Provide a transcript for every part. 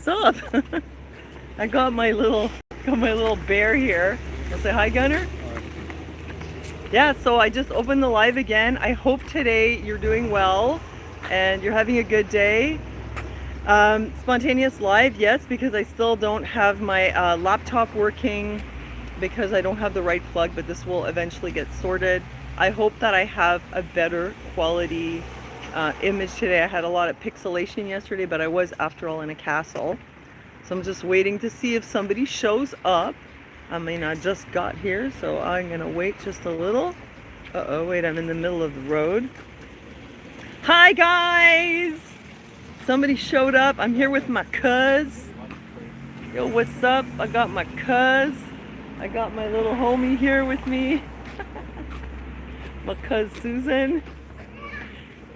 up? I got my little bear here. I'll say hi, Gunner. Yeah, so I just opened the live again. I hope today you're doing well and you're having a good day. Spontaneous live, yes, because I still don't have my laptop working because I don't have the right plug, but this will eventually get sorted. I hope that I have a better quality image today. I had a lot of pixelation yesterday, but I was, after all, in a castle. So I'm just waiting to see if somebody shows up. I mean, I just got here, so I'm gonna wait just a little. Uh-oh, wait, I'm in the middle of the road. Hi, guys! Somebody showed up. I'm here with my cuz. Yo, what's up? I got my cuz. I got my little homie here with me. My cuz Susan.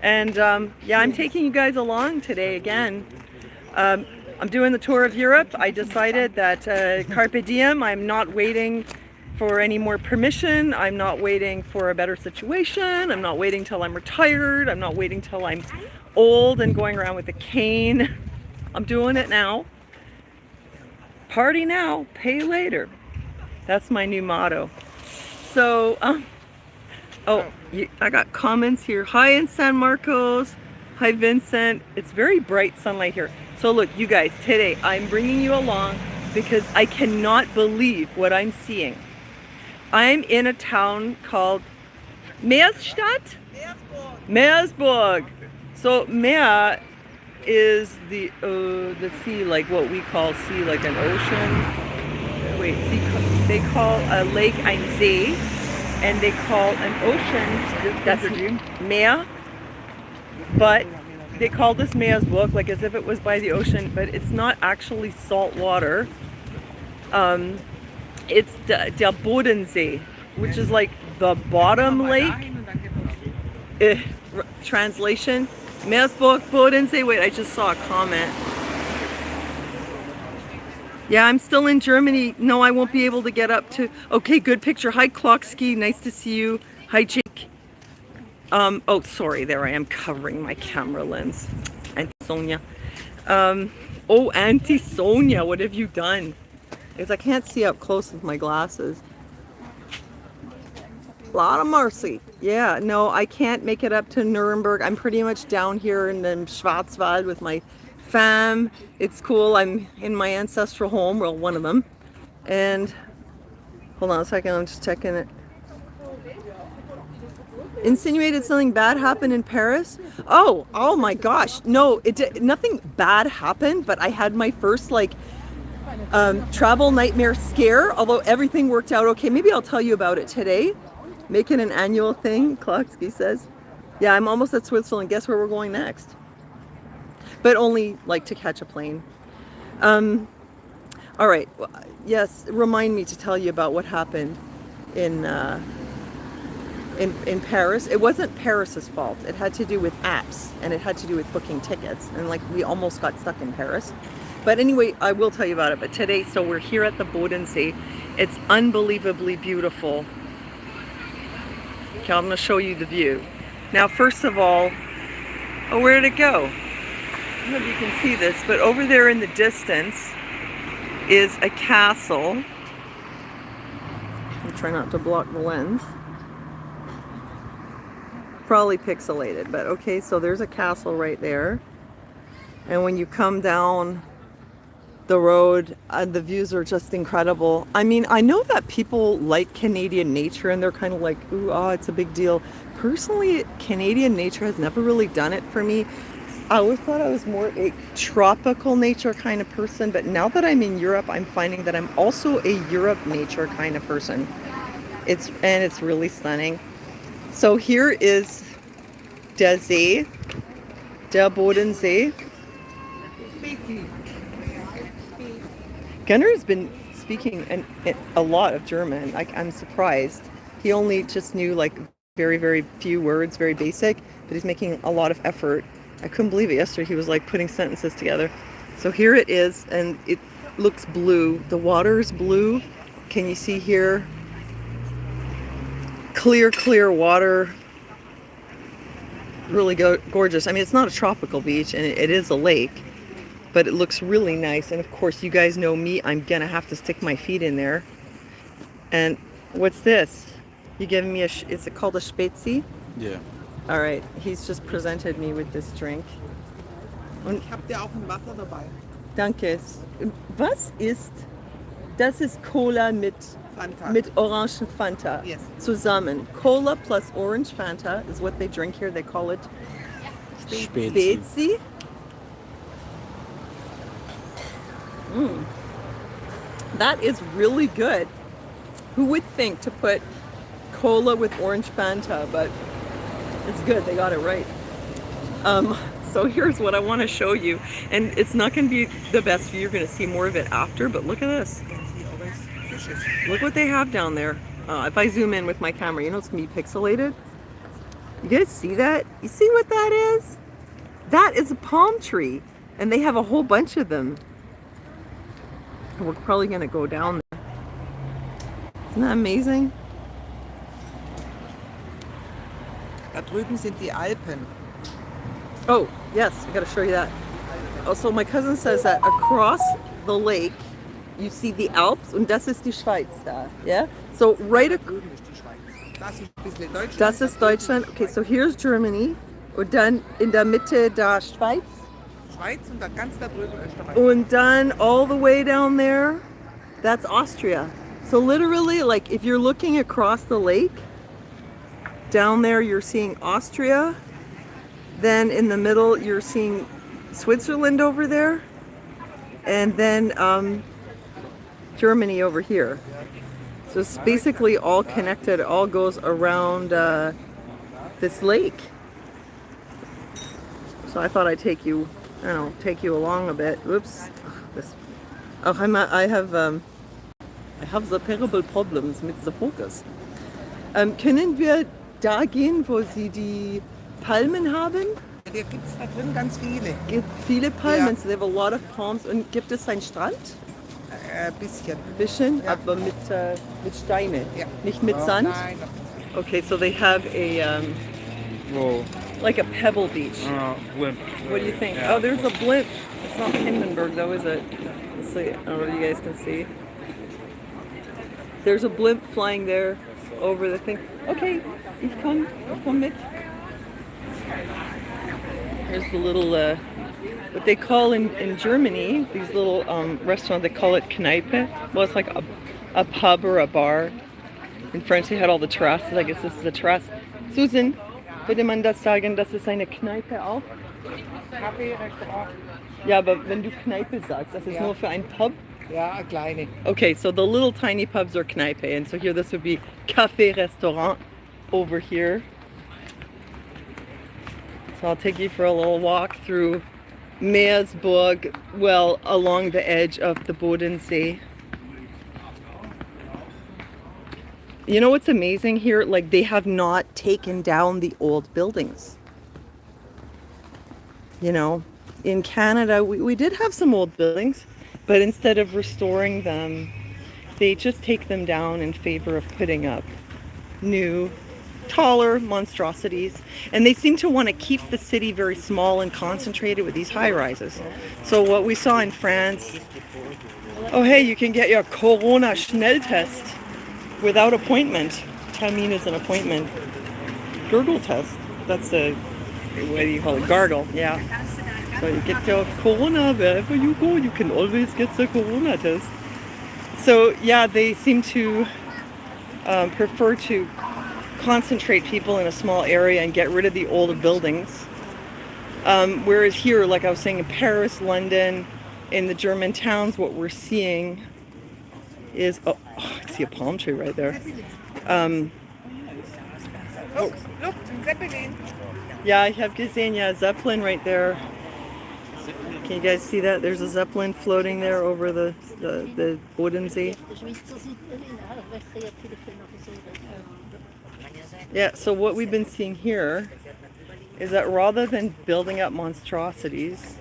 And yeah, I'm taking you guys along today again. I'm doing the tour of Europe. I decided that carpe diem. I'm not waiting for any more permission. I'm not waiting for a better situation. I'm not waiting till I'm retired. I'm not waiting till I'm old and going around with a cane. I'm doing it now. Party now, pay later. That's my new motto. So, I got comments here. Hi in San Marcos. Hi Vincent. It's very bright sunlight here. So look, you guys, today I'm bringing you along because I cannot believe what I'm seeing. I'm in a town called Meersstadt? Meersburg. So Meer is the sea, like what we call sea, like an ocean. Wait, they call a lake ein See, and they call an ocean, that's Meer, but they call this Meersburg like as if it was by the ocean, but it's not actually salt water. It's the Bodensee, which is like the bottom lake. Translation, Meersburg, Bodensee. Wait, I just saw a comment. Yeah, I'm still in Germany. No, I won't be able to get up to... Okay, good picture. Hi, Clocksky. Nice to see you. Hi, Jake. Oh, sorry. There I am covering my camera lens. Auntie Sonia. Oh, Auntie Sonia, what have you done? Because I can't see up close with my glasses. A lot of mercy. Yeah, no, I can't make it up to Nuremberg. I'm pretty much down here in the Schwarzwald with my fam. It's cool. I'm in my ancestral home, well, one of them. And hold on a second, I'm just checking it. Insinuated something bad happened in Paris. Oh my gosh. No, nothing bad happened, but I had my first like travel nightmare scare, although everything worked out okay. Maybe I'll tell you about it today. Make it an annual thing, Klotsky says. Yeah, I'm almost at Switzerland. Guess where we're going next? But only like to catch a plane. All right. Yes, remind me to tell you about what happened in Paris. It wasn't Paris's fault. It had to do with apps, and it had to do with booking tickets. And like we almost got stuck in Paris. But anyway, I will tell you about it. But today, so we're here at the Bodensee. It's unbelievably beautiful. Okay, I'm going to show you the view. Now, first of all, oh, where'd it go? I don't know if you can see this, but over there in the distance is a castle. I'll try not to block the lens. Probably pixelated, but okay, so there's a castle right there. And when you come down the road, the views are just incredible. I mean, I know that people like Canadian nature and they're kind of like, ooh, it's a big deal. Personally, Canadian nature has never really done it for me. I always thought I was more a tropical nature kind of person, but now that I'm in Europe, I'm finding that I'm also a Europe nature kind of person. It's really stunning. So here is der See, der Bodensee. Gunnar has been speaking a lot of German. I'm surprised. He only just knew like very, very few words, very basic, but he's making a lot of effort. I couldn't believe it yesterday. He was like putting sentences together. So here it is, and it looks blue. The water is blue. Can you see here? Clear water. Really gorgeous. I mean, it's not a tropical beach, and it is a lake. but it looks really nice. And of course, you guys know me, I'm gonna have to stick my feet in there. And what's this? You giving me is it called a Spezi? Yeah. All right, he's just presented me with this drink. Und Ich habe dir auch ein Wasser dabei. danke. Was ist, das ist Cola mit Orange Fanta Yes. zusammen. Cola plus Orange Fanta is what they drink here. They call it Spezi. Spezi. That is really good. Who would think to put cola with Orange Fanta, but it's good. They got it right. So here's what I want to show you, and it's not going to be the best view. You're going to see more of it after, but look at this. Look what they have down there. If I zoom in with my camera, you know it's going to be pixelated. You guys see that? You see what that is? That is a palm tree, and they have a whole bunch of them. We're probably going to go down there. Isn't that amazing? Da drüben sind die Alpen. Oh, yes, I gotta show you that. Also, my cousin says that across the lake, you see the Alps, und das ist die Schweiz da, yeah? So right, Drüben ist die Schweiz. Das ist ein bisschen Deutschland. das ist Deutschland. Okay, so here's Germany, und dann in der Mitte da Schweiz, Schweiz und dann ganz da drüben Österreich. und dann all the way down there, that's Austria. So literally, like if you're looking across the lake, down there you're seeing Austria. Then in the middle, you're seeing Switzerland over there, and then Germany over here. So it's basically all connected. It all goes around this lake. So I thought I'd take you, I don't know, take you along a bit. Oops. This. Oh, I have the terrible problems with the focus. Können wir da gehen, wo Sie die Palmen haben? Hier gibt es da drin ganz viele. Gibt viele Palmen, Ja. so they have a lot of palms. Und gibt es einen Strand? Bisschen. Bisschen, Ja. aber mit Steine, Ja. nicht mit Sand? Nein. Okay, so they have a Whoa. like a pebble beach. Blimp. What do you think? Yeah. Oh, there's a blimp. It's not Hindenburg though, is it? Let's see. I don't know if you guys can see. There's a blimp flying there over the thing. Okay, ich komm mit. Here's the little, what they call in Germany, these little restaurants, they call it Kneipe. Well, it's like a pub or a bar. In French, they had all the terrasses. I guess this is a terrace. Susan, würde man das sagen, das ist eine Kneipe auch? Kaffee, Restaurant. Ja, aber wenn du Kneipe sagst, das ist Ja. nur für ein Pub? Ja, eine kleine. Okay, so the little tiny pubs are Kneipe, and so here this would be Café Restaurant over here. So I'll take you for a little walk through Meersburg, well, along the edge of the Bodensee. You know what's amazing here? Like, they have not taken down the old buildings. You know, in Canada, we did have some old buildings, but instead of restoring them, they just take them down in favor of putting up new, taller monstrosities. And they seem to want to keep the city very small and concentrated with these high rises. So what we saw in France, oh hey, you can get your Corona Schnelltest without appointment. Termin is an appointment. Gurgle test. That's a, what do you call it? Gargle, yeah. So you get your Corona wherever you go. You can always get the Corona test. So yeah, they seem to prefer to concentrate people in a small area and get rid of the older buildings. Whereas here, like I was saying, in Paris, London, in the German towns, what we're seeing is, oh, I see a palm tree right there. Look, Zeppelin. Yeah, I have gesehen, yeah, Zeppelin right there. Can you guys see that? There's a Zeppelin floating there over the Bodensee. Yeah, so what we've been seeing here is that rather than building up monstrosities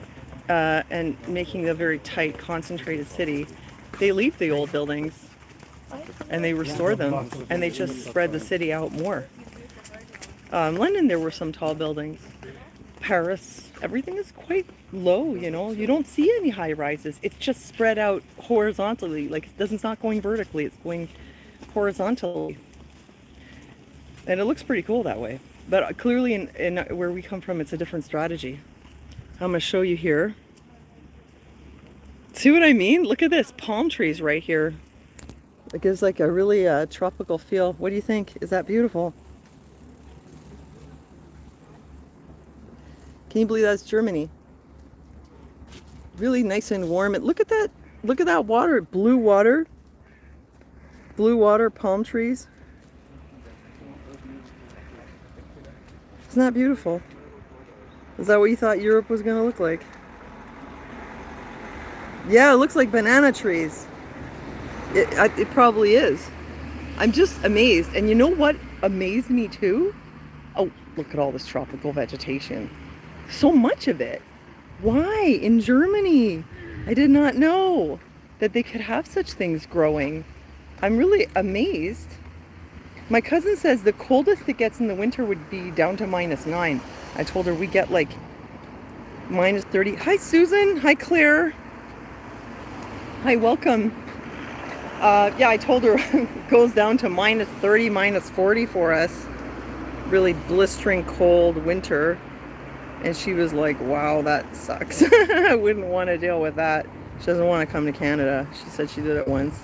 and making a very tight, concentrated city, they leave the old buildings and they restore them and they just spread the city out more. London, there were some tall buildings. Paris, everything is quite low, you know. You don't see any high rises. It's just spread out horizontally. Like it's not going vertically, it's going horizontally. And it looks pretty cool that way. But clearly in where we come from, it's a different strategy. I'm going to show you here. See what I mean? Look at this, palm trees right here. It gives like a really tropical feel. What do you think? Is that beautiful? Can you believe that's Germany? Really nice and warm. And look at that water, blue water, palm trees. Isn't that beautiful? Is that what you thought Europe was going to look like? Yeah, it looks like banana trees. It probably is. I'm just amazed. And you know what amazed me too? Oh, look at all this tropical vegetation. So much of it. Why in Germany? I did not know that they could have such things growing. I'm really amazed. My cousin says the coldest it gets in the winter would be down to -9. I told her we get like -30. Hi Susan. Hi Claire. Hi, welcome. Yeah, I told her it goes down to -30, -40 for us. Really blistering cold winter. And she was like, wow, that sucks. I wouldn't want to deal with that. She doesn't want to come to Canada. She said she did it once.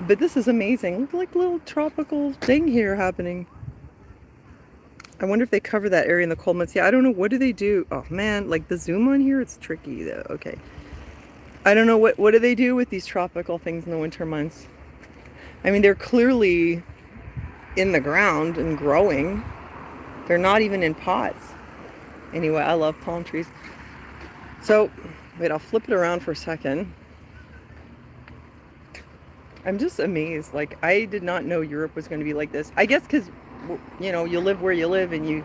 But this is amazing. Look like a little tropical thing here happening. I wonder if they cover that area in the cold months. Yeah, I don't know. What do they do? Oh man, like the zoom on here, it's tricky though. Okay. I don't know what do they do with these tropical things in the winter months? I mean, they're clearly in the ground and growing. They're not even in pots. Anyway, I love palm trees. So, wait, I'll flip it around for a second. I'm just amazed. Like, I did not know Europe was going to be like this. I guess because, you know, you live where you live and you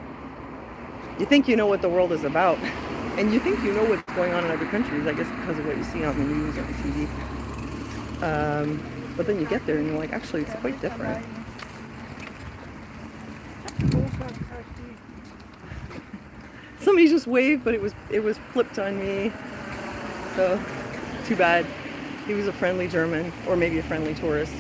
think you know what the world is about. And you think you know what's going on in other countries, I guess because of what you see on the news or the TV. But then you get there and you're like, actually, it's quite different. Somebody just waved, but it was flipped on me. So, too bad. He was a friendly German, or maybe a friendly tourist.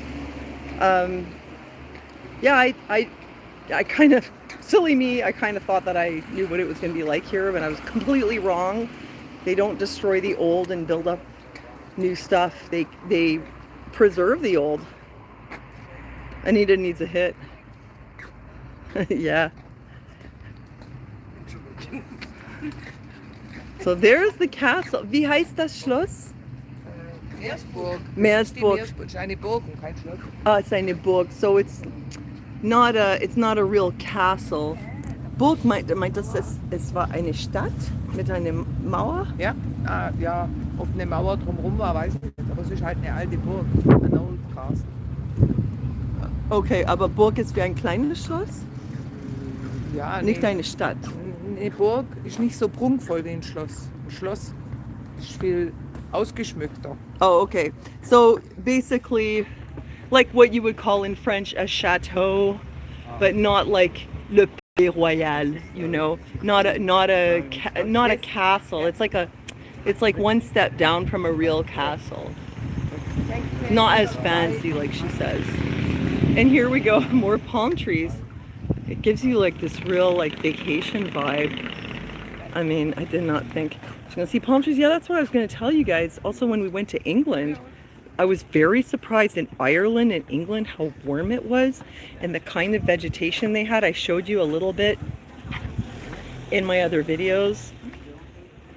Yeah, I kind of, silly me, I kind of thought that I knew what it was going to be like here, but I was completely wrong. They don't destroy the old and build up new stuff. They preserve the old. Anita needs a hit. Yeah. So there's the castle. Wie heißt das Schloss? Meersburg. Meersburg. Meersburg. It's eine Burg und kein Schloss. It's eine Burg. So it's not a real castle. Burg meint das, es war eine Stadt mit einer Mauer? Ja, ja, ob eine Mauer drumherum war, weiß ich nicht. Aber es ist halt eine alte Burg. An Old Castle. Okay, aber Burg ist wie ein kleines Schloss? Ja, Nicht eine Stadt. Eine Burg ist nicht so prunkvoll wie ein Schloss. Ein Schloss ist viel ausgeschmückter. Oh, okay. So basically, like what you would call in French a chateau, but not like le Palais Royal, you know, not a castle. It's like one step down from a real castle. Not as fancy, like she says. And here we go, more palm trees. It gives you like this real like vacation vibe. I mean, I did not think I was gonna see palm trees. Yeah, that's what I was gonna tell you guys. Also, when we went to England, I was very surprised in Ireland and England how warm it was and the kind of vegetation they had. I showed you a little bit in my other videos.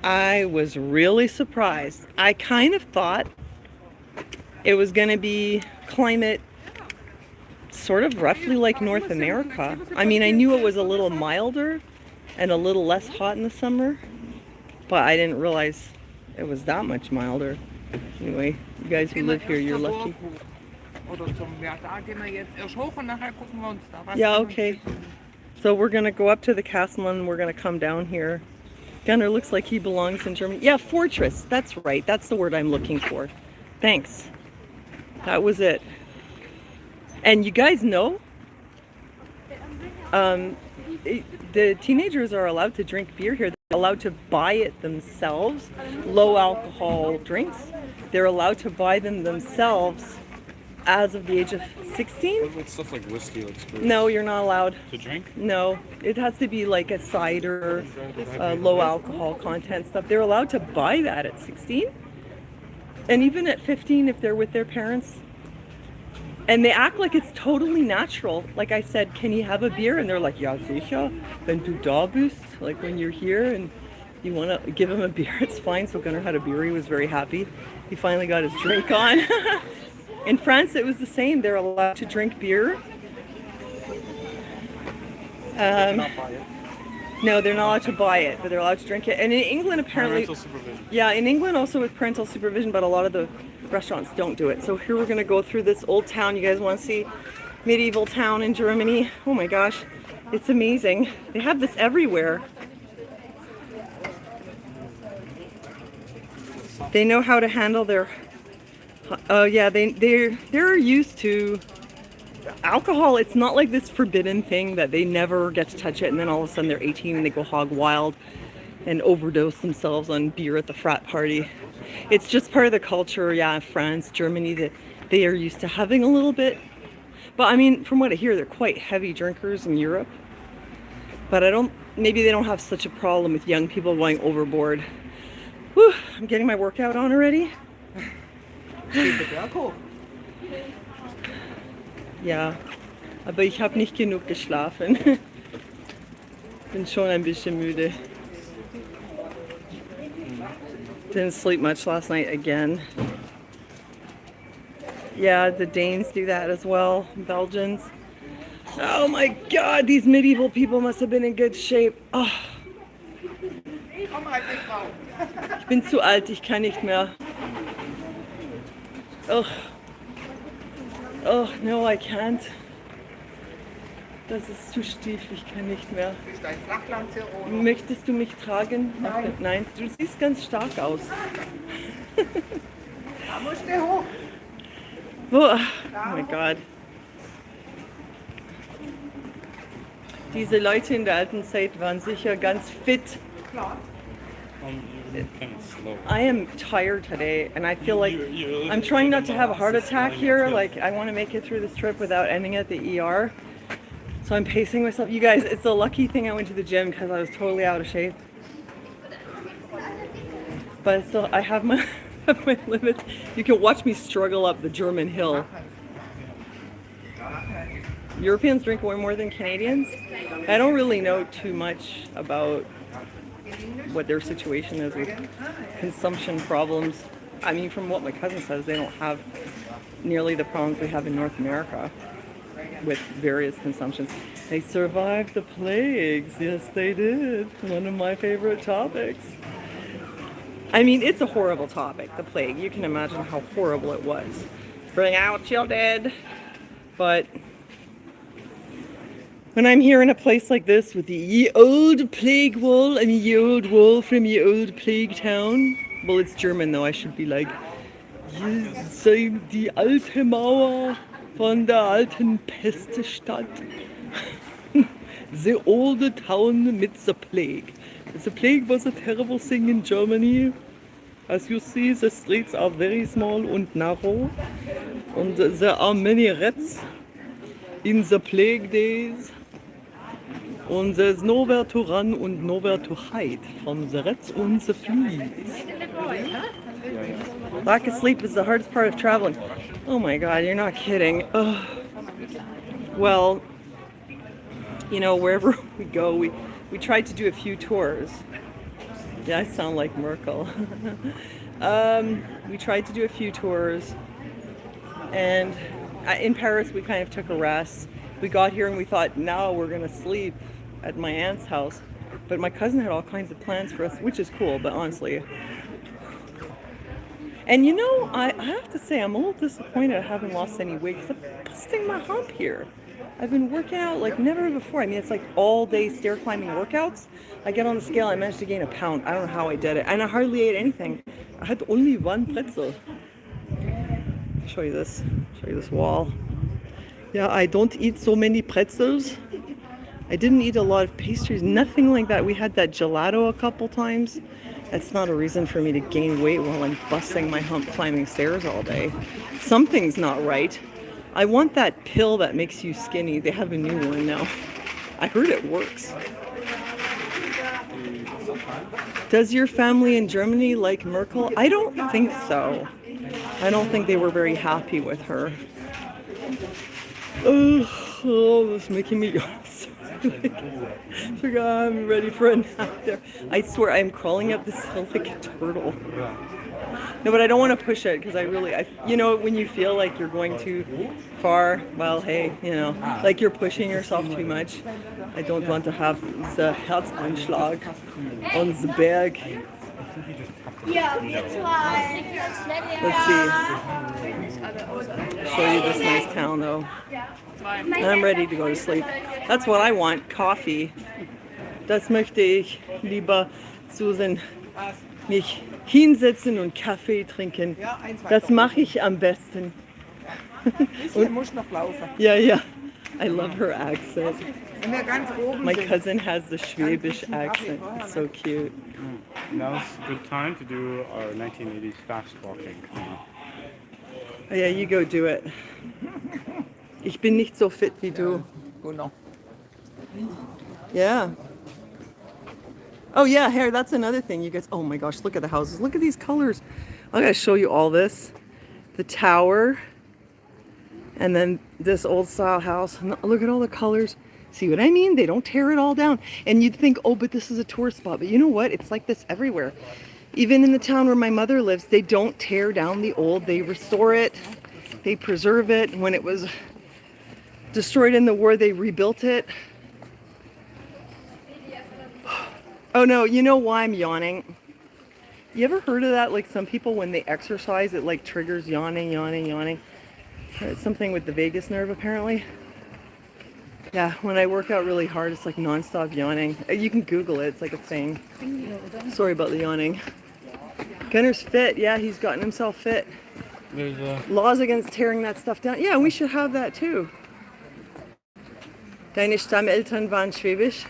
I was really surprised. I kind of thought it was gonna be climate sort of roughly like North America. I mean, I knew it was a little milder and a little less hot in the summer, but I didn't realize it was that much milder. Anyway, you guys who live here, you're lucky. Yeah, okay. So we're gonna go up to the castle and we're gonna come down here. Gunnar looks like he belongs in Germany. Yeah, fortress. That's right. That's the word I'm looking for. Thanks. That was it. And you guys know, the teenagers are allowed to drink beer here. allowed to buy it themselves. Low alcohol drinks, they're allowed to buy them themselves as of the age of 16. What about stuff like whiskey, like spirits? No, you're not allowed. To drink? No, it has to be like a cider, low alcohol content stuff. They're allowed to buy that at 16. And even at 15 if they're with their parents. And they act like it's totally natural. Like I said, can you have a beer? And they're like, ja sicher, wenn du da bist. Like when you're here and you want to give him a beer, it's fine. So Gunnar had a beer. He was very happy. He finally got his drink on. In France, it was the same. They're allowed to drink beer. No, they're not allowed to buy it, but they're allowed to drink it. And in England, apparently, Parental supervision. yeah, in England also with parental supervision, but a lot of the restaurants don't do it. So here we're gonna go through this old town. You guys want to see medieval town in Germany? Oh my gosh, it's amazing. They have this everywhere. They know how to handle their. Yeah, they're used to alcohol. It's not like this forbidden thing that they never get to touch it, and then all of a sudden they're 18 and they go hog wild and overdose themselves on beer at the frat party. It's just part of the culture. Yeah, France, Germany, that they are used to having a little bit. But I mean, from what I hear, they're quite heavy drinkers in Europe. But maybe they don't have such a problem with young people going overboard. Whew, I'm getting my workout on already. Ja, aber ich habe nicht genug geschlafen. Bin schon ein bisschen müde. Didn't sleep much last night again. Yeah, the Danes do that as well, Belgians. Oh my God, these medieval people must have been in good shape. Oh. Ich bin zu alt, ich kann nicht mehr. Oh, oh no, I can't. Das ist zu stief, ich kann nicht mehr. Möchtest du mich tragen? Nein. Nein, du siehst ganz stark aus. Da musst du hoch. Oh my God. Diese Leute in der alten Zeit waren sicher ganz fit. Klar. You're kind of slow. I am tired today, and I feel like I'm trying not to have a heart attack here. Like, I want to make it through this trip without ending at the ER. So I'm pacing myself. You guys, it's a lucky thing I went to the gym because I was totally out of shape. But still, I have my, my limits. You can watch me struggle up the German hill. Europeans drink way more than Canadians. I don't really know too much about what their situation is with consumption problems. I mean, from what my cousin says, they don't have nearly the problems we have in North America with various consumptions. They survived the plagues. Yes, they did. One of my favorite topics. I mean, it's a horrible topic, the plague. You can imagine how horrible it was. Bring out your dead. But when I'm here in a place like this with the ye old plague wall, I mean ye old wall from ye old plague town. Well, it's German though, I should be like, ye sei die alte Mauer von der alten Pestestadt. The old town with the plague. The plague was a terrible thing in Germany. As you see, the streets are very small and narrow. And there are many rats in the plague days. And there's nowhere to run and nowhere to hide from the rats and the fleas. Lack of sleep is the hardest part of traveling. Oh my God, you're not kidding. Ugh. Well, you know, wherever we go, we tried to do a few tours. Yeah, I sound like Merkel. We tried to do a few tours. And in Paris, we kind of took a rest. We got here and we thought, now we're going to sleep at my aunt's house. But my cousin had all kinds of plans for us, which is cool, but honestly. And you know, I have to say, I'm a little disappointed I haven't lost any weight because I'm busting my hump here. I've been working out like never before. I mean, it's like all day stair climbing workouts. I get on the scale, I managed to gain a pound. I don't know how I did it. And I hardly ate anything. I had only one pretzel. I'll show you this wall. Yeah, I don't eat so many pretzels. I didn't eat a lot of pastries, nothing like that. We had that gelato a couple times. That's not a reason for me to gain weight while I'm busting my hump climbing stairs all day. Something's not right. I want that pill that makes you skinny. They have a new one now. I heard it works. Does your family in Germany like Merkel? I don't think so. I don't think they were very happy with her. Oh, this is making me yawn. I'm ready for a nap there. I swear I'm crawling up this hill like a turtle. No, but I don't want to push it because you know, when you feel like you're going too far, well, hey, you know, like you're pushing yourself too much. I don't want to have the Herzanschlag on the Berg. Let's see. Show you this nice town though. And I'm ready to go to sleep. That's what I want, coffee. Das möchte ich lieber, Susan, mich hinsetzen und Kaffee trinken. Das mache ich am besten. Bisschen muss noch laufen. Yeah. I love her accent. Wenn wir ganz oben My sind. cousin has the Schwäbisch accent. It's so cute. Now's a good time to do our 1980s fast walking. Oh, yeah, you go do it. Ich bin nicht so fit wie du. Genau. Yeah. Oh yeah, here, that's another thing. You guys, oh my gosh, look at the houses. Look at these colors. I gotta show you all this. The tower. And then this old style house. Look at all the colors. See what I mean? They don't tear it all down. And you'd think, oh, but this is a tourist spot. But you know what? It's like this everywhere. Even in the town where my mother lives, they don't tear down the old. They restore it. They preserve it. When it was destroyed in the war, they rebuilt it. Oh no, you know why I'm yawning? You ever heard of that? Like some people, when they exercise, it like triggers yawning. It's something with the vagus nerve, apparently. Yeah, when I work out really hard, it's like non-stop yawning. You can Google it, it's like a thing. Sorry about the yawning. Gunner's fit, yeah, he's gotten himself fit. There's Laws against tearing that stuff down. Yeah, we should have that too. Deine Stammeltern waren Schwäbisch?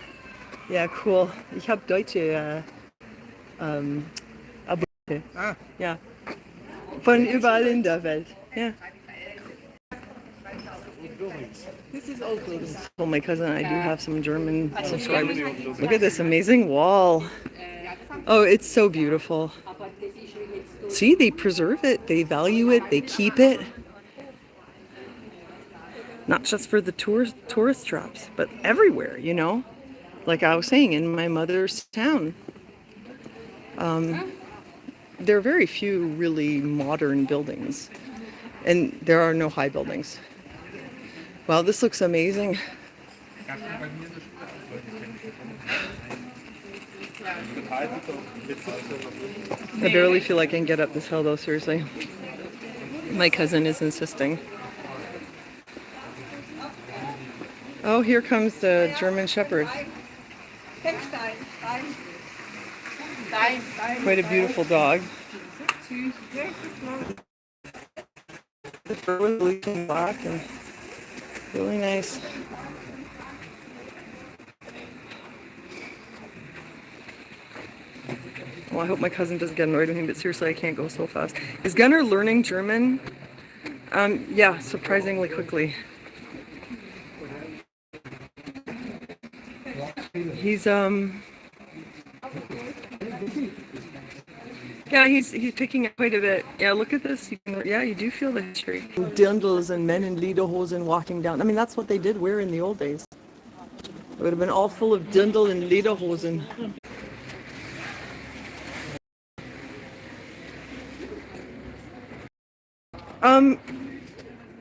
Ja, cool. Ich habe deutsche Abonnente. Ja. Von überall in der Welt. Ja. This is old building. Well, my cousin and I do have some German subscribers. Look at this amazing wall. Oh, it's so beautiful. See, they preserve it, they value it, they keep it. Not just for the tourist traps, but everywhere, you know? Like I was saying, in my mother's town. There are very few really modern buildings. And there are no high buildings. Wow, this looks amazing. I barely feel like I can get up this hill though, seriously. My cousin is insisting. Oh, here comes the German Shepherd. Quite a beautiful dog. The fur was bleaching black and really nice. Well, I hope my cousin doesn't get annoyed with me, but seriously, I can't go so fast. Is Gunnar learning German? Yeah, surprisingly quickly. He's yeah, he's picking up quite a bit. Yeah, look at this. Yeah, you do feel the history. Dirndls and men in lederhosen walking down. I mean, that's what they did wear in the old days. It would have been all full of dirndl and lederhosen.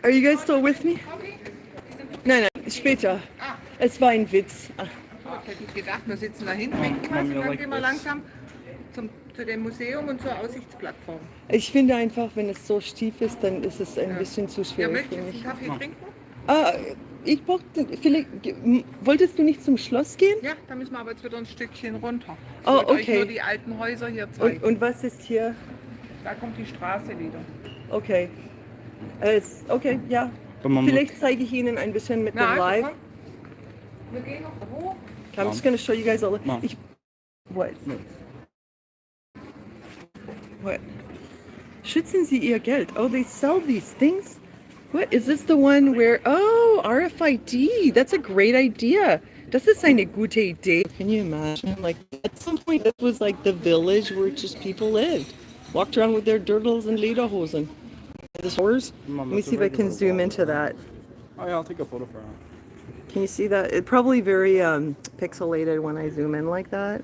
Are you guys still with me? Nein, später. Es war ein Witz. Ich hätte gedacht, wir sitzen da hinten und dann gehen wir langsam zu dem Museum und zur Aussichtsplattform. Ich finde einfach, wenn es so stief ist, dann ist es ein bisschen zu Ja, schwierig möchtest für du einen mich. Kaffee trinken? Ich brauchte, vielleicht, wolltest du nicht zum Schloss gehen? Ja, da müssen wir aber jetzt wieder ein Stückchen runter. Ich Oh, wollte euch okay. nur die alten Häuser hier zeigen. Und was ist hier? Da kommt die Straße wieder. Okay. Okay, ja. But Mom, Vielleicht zeige ich Ihnen ein bisschen mit dem also Live. komm. Wir gehen noch hoch. I'm just gonna show you guys all. Mom. What? No. What? Schützen Sie Ihr Geld. Oh, they sell these things. What is this? The one where? Oh, RFID. That's a great idea. Das ist eine gute Idee. Can you imagine? Like at some point, this was like the village where just people lived, walked around with their dirtles and lederhosen. The stores. Mom, Let me that's see a if I can regular zoom wallet. into that. Oh yeah, I'll take a photo for her. Can you see that? It's probably very pixelated when I zoom in like that.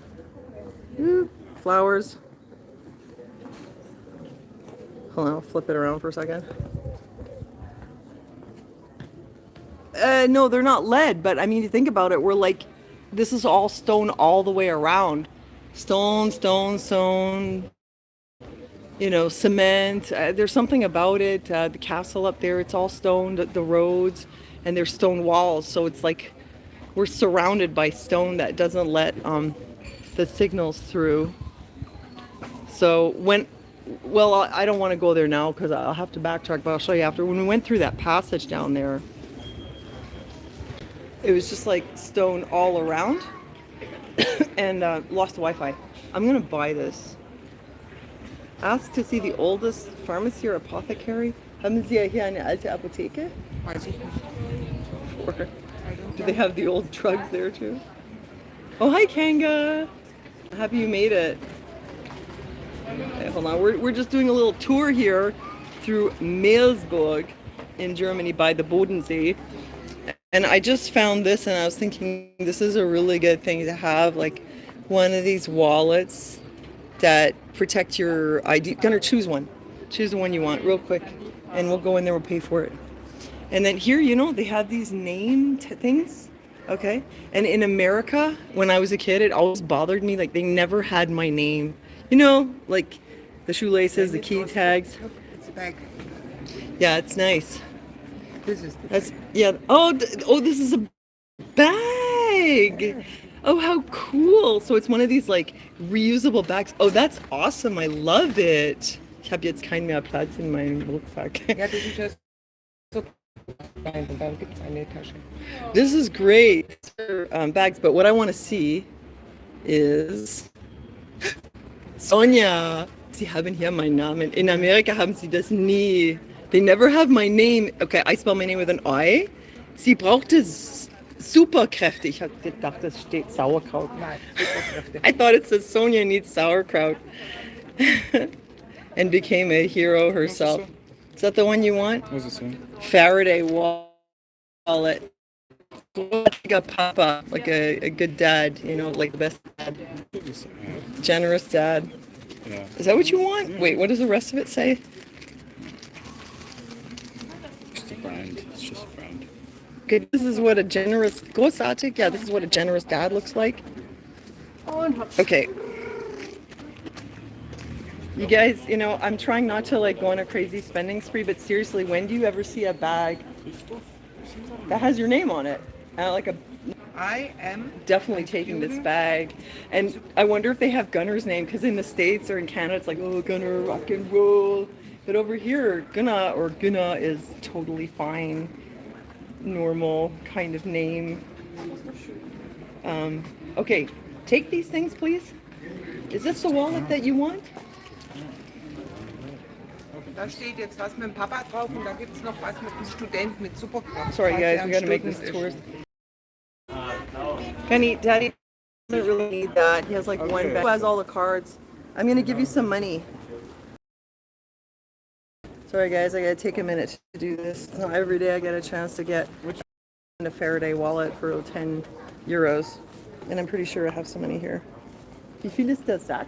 Ooh, flowers. Hold on, I'll flip it around for a second. No, they're not lead, but I mean, you think about it, we're like, this is all stone all the way around. Stone, stone, stone, you know, cement. There's something about it. The castle up there, it's all stone, the roads, and there's stone walls. So it's like we're surrounded by stone that doesn't let the signals through. So well, I don't want to go there now because I'll have to backtrack, but I'll show you after. When we went through that passage down there, it was just like stone all around and lost the Wi-Fi. I'm going to buy this. Ask to see the oldest pharmacy or apothecary. Haben Sie hier eine alte Apotheke? Weiß ich nicht. Or do they have the old drugs there too? Oh, hi Kanga. Happy you made it. Okay, hold on. We're just doing a little tour here through Meersburg in Germany by the Bodensee. And I just found this and I was thinking this is a really good thing to have, like one of these wallets that protect your ID. Gonna choose one. Choose the one you want real quick and we'll go in there, we'll pay for it. And then here, you know, they have these name things, okay? And in America, when I was a kid, it always bothered me, like they never had my name. You know, like the shoelaces, the key tags. Look, it's a bag. Yeah, it's nice. This is the That's, yeah. Oh, this is a bag. Oh, how cool. So it's one of these like reusable bags. Oh, that's awesome. I love it. Ich habe jetzt keinen mehr Platz in meinem Rucksack. Ja, das ist ja so klein und dann gibt es eine Tasche. This is great for bags, but what I want to see is Sonja. Sie haben hier meinen Namen. In Amerika haben sie das nie. They never have my name. Okay, I spell my name with an I. Sie brauchte Superkräfte. Ich hatte gedacht, das steht Sauerkraut. Nein, Superkräfte. I thought it says Sonja needs sauerkraut. And became a hero herself. Is that the one you want? What's it say? Faraday wallet. Like a papa, like a good dad, you know, like the best dad. Generous dad. Yeah. Is that what you want? Wait, what does the rest of it say? Just a brand. It's just a brand. Okay, this is what a generous, großartig, yeah, this is what a generous dad looks like. Okay. You guys, you know, I'm trying not to like go on a crazy spending spree, but seriously, when do you ever see a bag that has your name on it? I am Definitely taking this bag. And I wonder if they have Gunner's name, because in the States or in Canada, it's like, oh, Gunner, rock and roll. But over here, Gunna or Gunna is totally fine, normal kind of name. Okay, take these things, please. Is this the wallet that you want? Da steht jetzt was mit dem Papa drauf und da gibt es noch was mit dem Student mit Superkraft. Sorry, falls guys, er we am gotta make Student this ist. tour. Daddy doesn't really need that. He has like one bag. Who has all the cards? I'm gonna give you some money. Sorry, guys, I gotta take a minute to do this. So every day I get a chance to get a Faraday wallet for 10 euros, and I'm pretty sure I have some money here. Wie viel ist der Sack?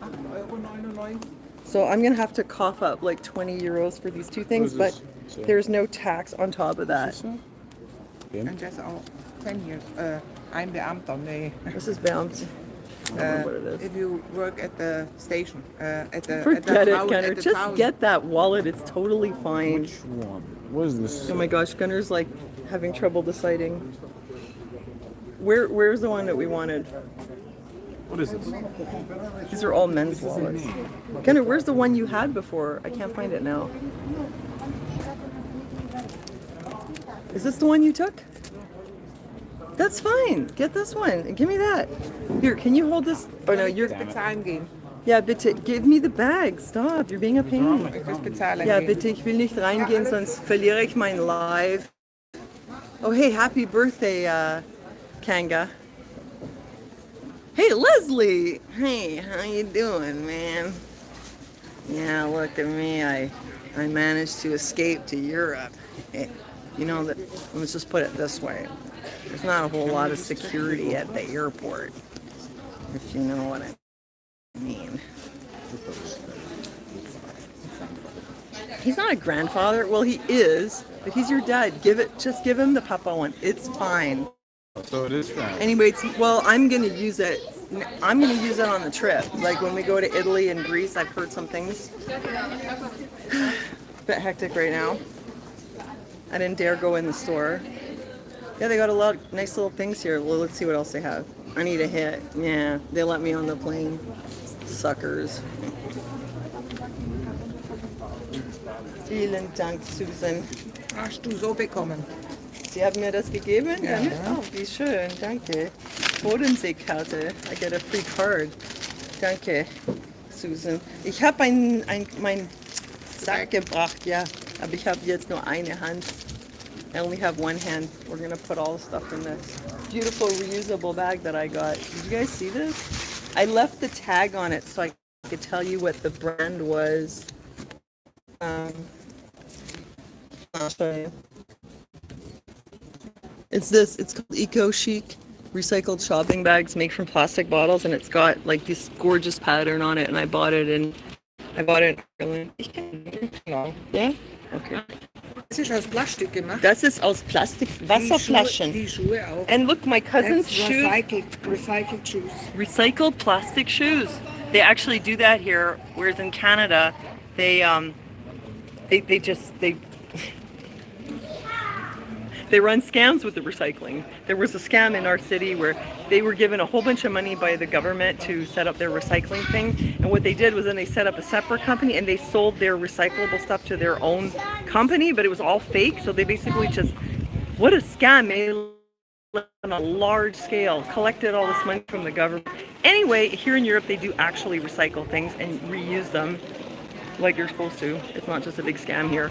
8,99 €. So I'm gonna have to cough up like 20 euros for these two things, but What is this? there's no tax on top of that. And that's all 10 years. Ein Beamter, nee. This is bound. I don't know what it is. If you work at the station, at the Forget it, town, Gunner. at the Just town. get that wallet. It's totally fine. Which one? What is this? Oh my gosh, Gunner's like having trouble deciding. Where's the one that we wanted? What is this? These are all men's wallets. Gunner, where's the one you had before? I can't find it now. Is this the one you took? That's fine. Get this one. Give me that. Here, can you hold this? Oh no, you're. Bezahlen gehen. Ja, bitte, give me the bag. Stop, you're being a pain. Ich muss bezahlen Ja, gehen. bitte, ich will nicht reingehen, sonst verliere ich mein Live. Oh, hey, happy birthday, Kanga. Hey, Leslie. Hey, how you doing, man? Yeah, look at me. I managed to escape to Europe. You know, that. Let's just put it this way. There's not a whole lot of security at the airport, if you know what I mean. He's not a grandfather. Well, he is, but he's your dad. Just give him the Papa one. It's fine. So it is fine. Anyway, well, I'm gonna use it. I'm gonna use it on the trip. Like when we go to Italy and Greece, I've heard some things. A bit hectic right now. I didn't dare go in the store. Yeah, they got a lot of nice little things here. Well, let's see what else they have. I need a hit. Yeah, they let me on the plane. Suckers. Vielen Dank, Susan. Hast du so bekommen? Sie haben mir das gegeben? Ja. Oh, wie schön. Danke. Bodensee-Karte. I get a free card. Danke, Susan. Ich habe mein Sack gebracht, ja. Aber ich habe jetzt nur eine Hand. I only have one hand. We're going to put all the stuff in this beautiful reusable bag that I got. Did you guys see this? I left the tag on it so I could tell you what the brand was. I'll show you. It's called Eco Chic recycled shopping bags made from plastic bottles, and it's got like this gorgeous pattern on it, and I bought it in Ireland. Yeah? Okay. Das ist aus Plastik gemacht. Das ist aus Plastik, Wasserflaschen. Die Schuhe auch. And look, my cousin's That's shoes. recycled shoes. Recycled plastic shoes. They actually do that here, whereas in Canada, they run scams with the recycling. There was a scam in our city where they were given a whole bunch of money by the government to set up their recycling thing. And what they did was then they set up a separate company and they sold their recyclable stuff to their own company, but it was all fake. So they basically just, what a scam, they on a large scale, collected all this money from the government. Anyway, here in Europe, they do actually recycle things and reuse them like you're supposed to. It's not just a big scam here.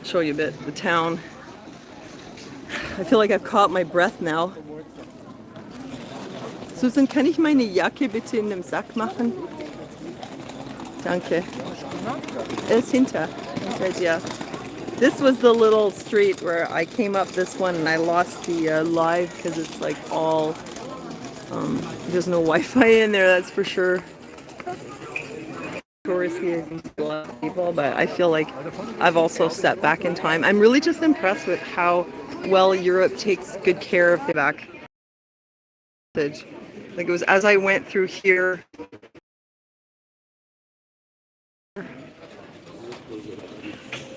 Show you a bit the town. I feel like I've caught my breath now. Susan, kann ich meine Jacke bitte in dem Sack machen? Danke. Ist hinter dir. This was the little street where I came up this one and I lost the live because it's like all, there's no Wi-Fi in there, that's for sure. Touristy, a lot of people, but I feel like I've also stepped back in time. I'm really just impressed with how well Europe takes good care of the back. Like it was as I went through here.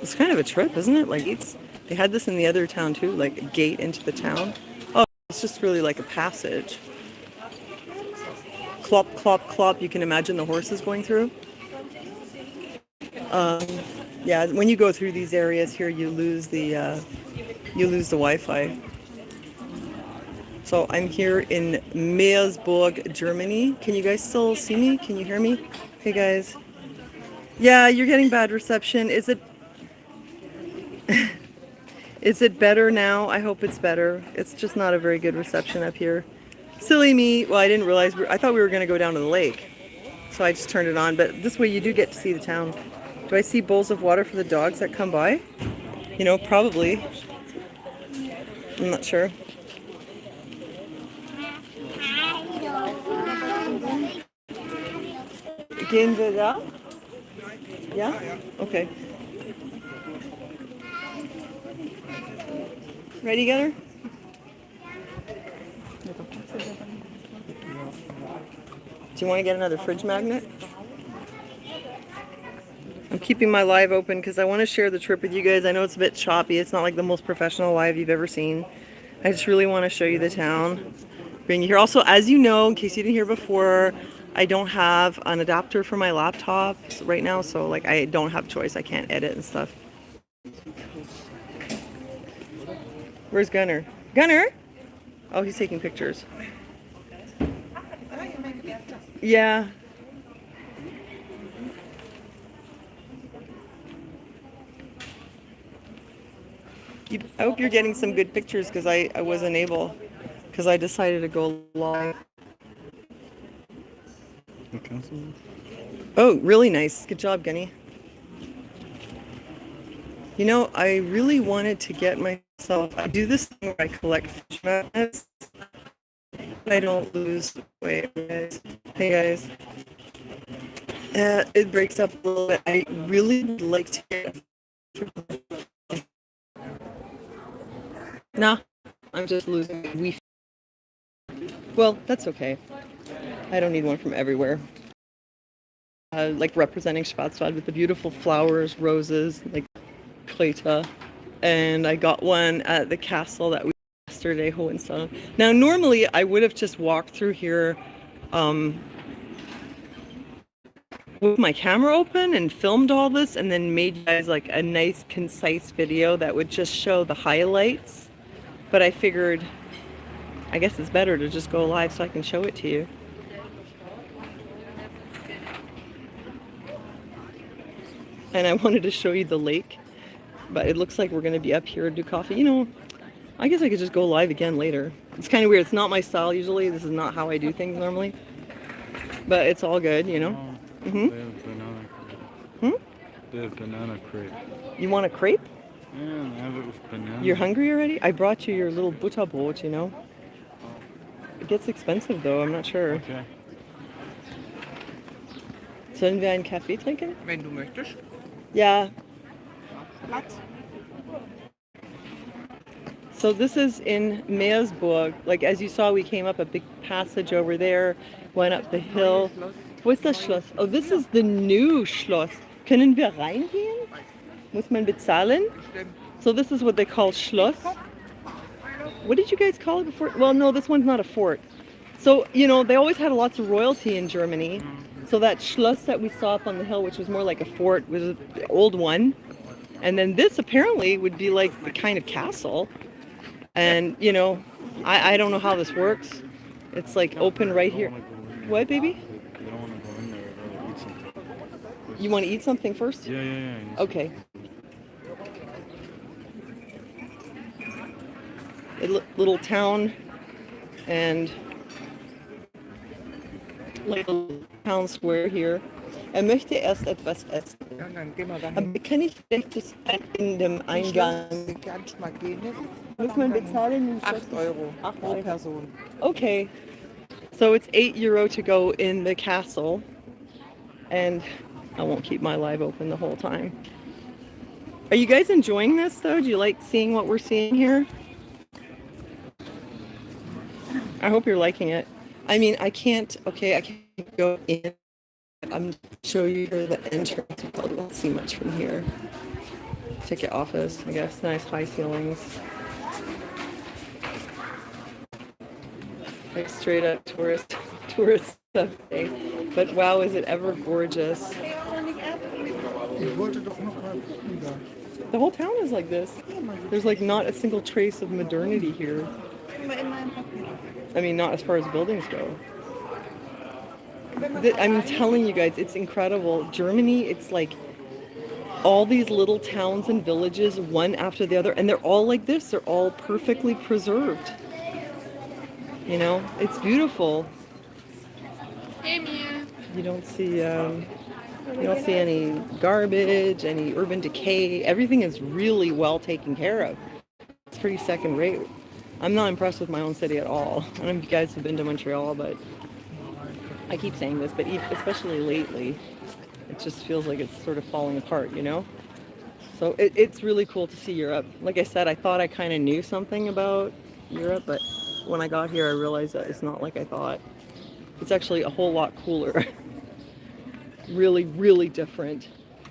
It's kind of a trip, isn't it? Like they had this in the other town too, like a gate into the town. Oh, it's just really like a passage. Clop, clop, clop. You can imagine the horses going through. Yeah, when you go through these areas here, you lose the Wi-Fi. So I'm here in Meersburg, Germany. Can you guys still see me? Can you hear me? Hey guys. Yeah, you're getting bad reception. Is it better now? I hope it's better. It's just not a very good reception up here. Silly me. Well, I didn't realize. I thought we were going to go down to the lake. So I just turned it on. But this way you do get to see the town. Do I see bowls of water for the dogs that come by? You know, probably. I'm not sure. Gehen wir da? Yeah? Okay. Ready together? Do you want to get another fridge magnet? I'm keeping my live open because I want to share the trip with you guys. I know it's a bit choppy. It's not like the most professional live you've ever seen. I just really want to show you the town. Bring you here. Also, as you know, in case you didn't hear before, I don't have an adapter for my laptop right now, so like I don't have choice. I can't edit and stuff. Where's Gunner? Gunner? Oh, he's taking pictures. Yeah. I hope you're getting some good pictures because I wasn't able, because I decided to go live. Okay. Oh, really nice. Good job, Gunny. You know, I really wanted to get myself, I do this thing where I collect fish magnets. I don't lose weight, guys. Hey, guys. It breaks up a little bit. I really would like to get. Nah, I'm just losing weight. Well, that's okay. I don't need one from everywhere. Like representing Schwarzwald with the beautiful flowers, roses, like Kreta. And I got one at the castle that we yesterday, Hohenzollern. Now, normally I would have just walked through here with my camera open and filmed all this and then made you guys like a nice, concise video that would just show the highlights. But I figured, I guess it's better to just go live so I can show it to you. And I wanted to show you the lake, but it looks like we're going to be up here to do coffee. You know, I guess I could just go live again later. It's kind of weird. It's not my style usually. This is not how I do things normally. But it's all good, you know. Oh, Mm-hmm. they have banana crepe. Hmm? They have banana crepe. You want a crepe? Yeah, they have it with banana. You're hungry already? I brought you your little Butterbrot, you know. It gets expensive though, I'm not sure. Okay. Sollen wir einen Kaffee trinken? Wenn du möchtest. Yeah. Platz. So this is in Meersburg. Like as you saw, we came up a big passage over there, went up the hill. Wo ist das Schloss? Oh, this is the new Schloss. Können wir reingehen? Muss man bezahlen? So this is what they call Schloss. What did you guys call it before? Well, no, this one's not a fort. So, you know, they always had lots of royalty in Germany. So that Schloss that we saw up on the hill, which was more like a fort, was an old one. And then this apparently would be like the kind of castle. And, you know, I don't know how this works. It's like open right here. What, baby? You don't want to go in there or eat something. You want to eat something first? Yeah. Okay. A little town and like a little town square here. Möchte erst etwas essen. Ja, dann gehen wir Aber dahin. kann ich vielleicht das in dem Eingang? Kannst mal gehen. Muss man bezahlen? 8 Euro 8 pro Euro. Person. Okay. So it's €8 to go in the castle. And I won't keep my live open the whole time. Are you guys enjoying this though? Do you like seeing what we're seeing here? I hope you're liking it. I mean, I can't go in. I'm show you here the entrance. You probably won't see much from here. Ticket office, I guess. Nice high ceilings. Like straight up tourist stuff. Eh? But wow, is it ever gorgeous. The whole town is like this. There's like not a single trace of modernity here. I mean, not as far as buildings go. I'm telling you guys, it's incredible. Germany, it's like all these little towns and villages, one after the other, and they're all like this. They're all perfectly preserved. You know, it's beautiful. You don't see any garbage, any urban decay. Everything is really well taken care of. It's pretty second rate. I'm not impressed with my own city at all. I don't know if you guys have been to Montreal, but I keep saying this, but especially lately, it just feels like it's sort of falling apart, you know? So it's really cool to see Europe. Like I said, I thought I kind of knew something about Europe, but when I got here, I realized that it's not like I thought. It's actually a whole lot cooler. Really, really different.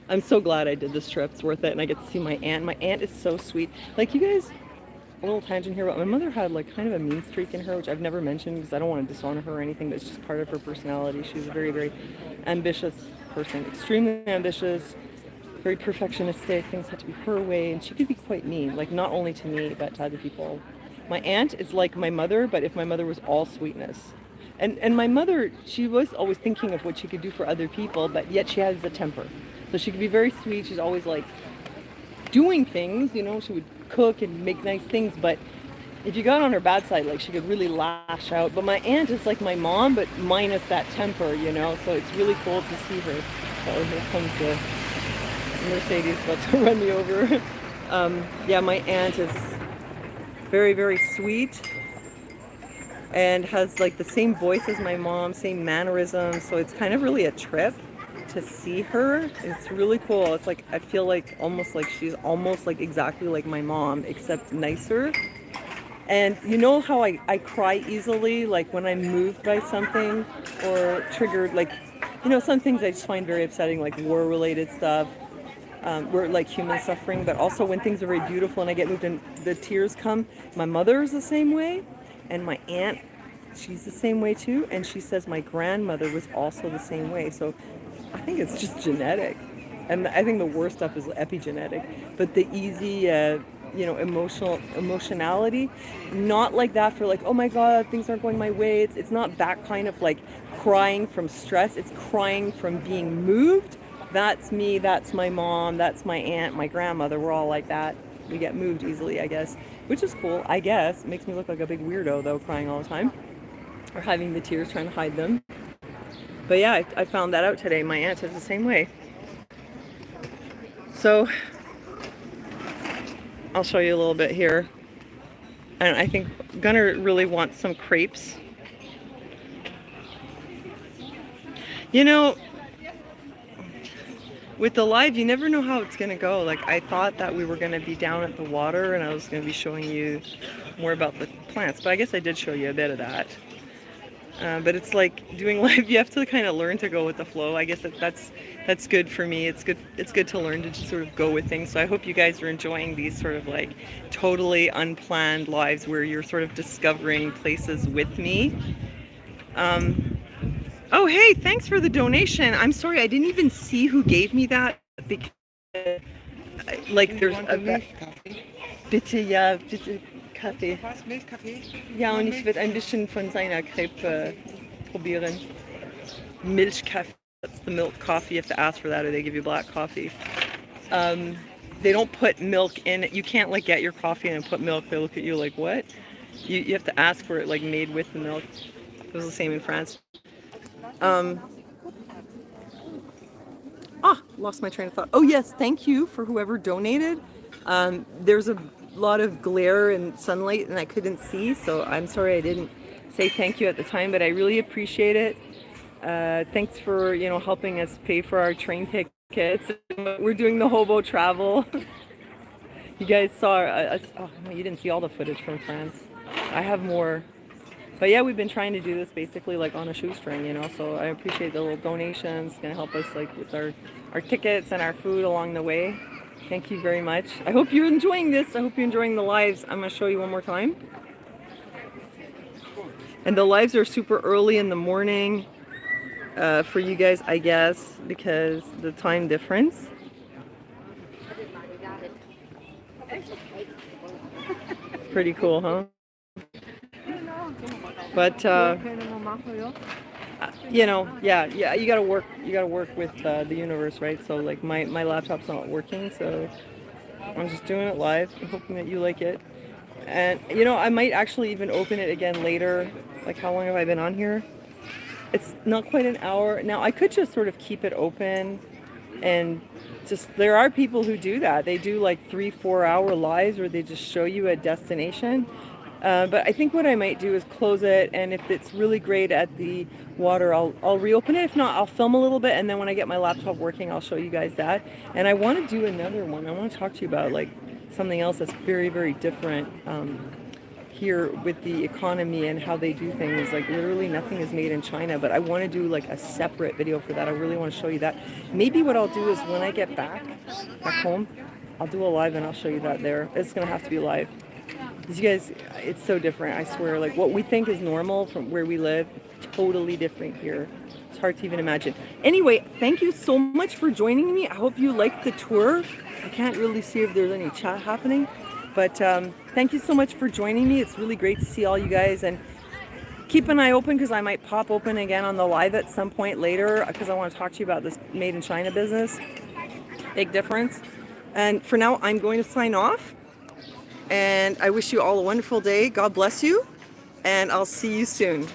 I'm so glad I did this trip. It's worth it. And I get to see my aunt. My aunt is so sweet. Like, you guys, a little tangent here, but my mother had like kind of a mean streak in her, which I've never mentioned because I don't want to dishonor her or anything, but it's just part of her personality. She's a very, very ambitious person, extremely ambitious, very perfectionistic. Things had to be her way, and she could be quite mean, like not only to me but to other people. My aunt is like my mother, but if my mother was all sweetness. And my mother, she was always thinking of what she could do for other people, but yet she has a temper. So she could be very sweet. She's always like doing things, you know, she would cook and make nice things, but if you got on her bad side, like she could really lash out. But my aunt is like my mom, but minus that temper, you know, so it's really cool to see her. So here comes the Mercedes about to run me over. Yeah, my aunt is very, very sweet and has like the same voice as my mom, same mannerisms, so it's kind of really a trip to see her. It's really cool. It's like I feel like almost like she's almost like exactly like my mom, except nicer. And you know how I cry easily, like when I'm moved by something or triggered, like, you know, some things I just find very upsetting, like war-related stuff, or like human suffering, but also when things are very beautiful and I get moved and the tears come. My mother is the same way, and my aunt, she's the same way too, and she says my grandmother was also the same way. So I think it's just genetic, and I think the worst stuff is epigenetic, but the easy you know, emotionality, not like that for like, oh my god, things aren't going my way. It's not that kind of like crying from stress. It's crying from being moved. That's me, that's my mom, that's my aunt, my grandmother. We're all like that. We get moved easily, I guess, which is cool, I guess. It makes me look like a big weirdo though, crying all the time or having the tears, trying to hide them. But yeah, I found that out today. My aunt is the same way. So I'll show you a little bit here. And I think Gunnar really wants some crepes. You know, with the live, you never know how it's going to go. Like, I thought that we were going to be down at the water and I was going to be showing you more about the plants. But I guess I did show you a bit of that. But it's like doing live, you have to kind of learn to go with the flow. I guess that's good for me. It's good to learn to just sort of go with things. So I hope you guys are enjoying these sort of like totally unplanned lives where you're sort of discovering places with me. Oh, hey, thanks for the donation. I'm sorry, I didn't even see who gave me that because like there's a bitte, ja, bitte Kaffee. Was? Milchkaffee? Ja, und ich würde ein bisschen von seiner Crepe probieren. Milchkaffee, that's the milk coffee. You have to ask for that or they give you black coffee. They don't put milk in it. You can't like get your coffee and put milk. They look at you like, what? You have to ask for it like made with the milk. It was the same in France. Lost my train of thought. Oh yes, thank you for whoever donated. There's a lot of glare and sunlight and I couldn't see, so I'm sorry I didn't say thank you at the time, but I really appreciate it. Thanks for, you know, helping us pay for our train tickets. We're doing the hobo travel. You guys saw oh no, you didn't see all the footage from France. I have more. But yeah, we've been trying to do this basically like on a shoestring, you know, so I appreciate the little donations. It's gonna help us like with our tickets and our food along the way. Thank you very much. I hope you're enjoying this. I hope you're enjoying the lives. I'm gonna show you one more time. And the lives are super early in the morning for you guys, I guess, because the time difference. Pretty cool, huh? But you know, yeah, you gotta work with the universe, right? So like my laptop's not working, so I'm just doing it live. I'm hoping that you like it. And you know, I might actually even open it again later. Like, how long have I been on here? It's not quite an hour. Now I could just sort of keep it open and just, there are people who do that. They do like 3-4 hour lives where they just show you a destination. But I think what I might do is close it, and if it's really great at the water, I'll reopen it. If not, I'll film a little bit, and then when I get my laptop working, I'll show you guys that. And I want to do another one. I want to talk to you about like something else that's very, very different here with the economy and how they do things. Like literally nothing is made in China, but I want to do like a separate video for that. I really want to show you that. Maybe what I'll do is when I get back home, I'll do a live and I'll show you that there. It's going to have to be live. Because you guys, it's so different, I swear. Like what we think is normal from where we live, totally different here. It's hard to even imagine. Anyway, thank you so much for joining me. I hope you liked the tour. I can't really see if there's any chat happening, but thank you so much for joining me. It's really great to see all you guys, and keep an eye open because I might pop open again on the live at some point later because I want to talk to you about this made in China business. Big difference. And for now, I'm going to sign off, and I wish you all a wonderful day. God bless you, and I'll see you soon.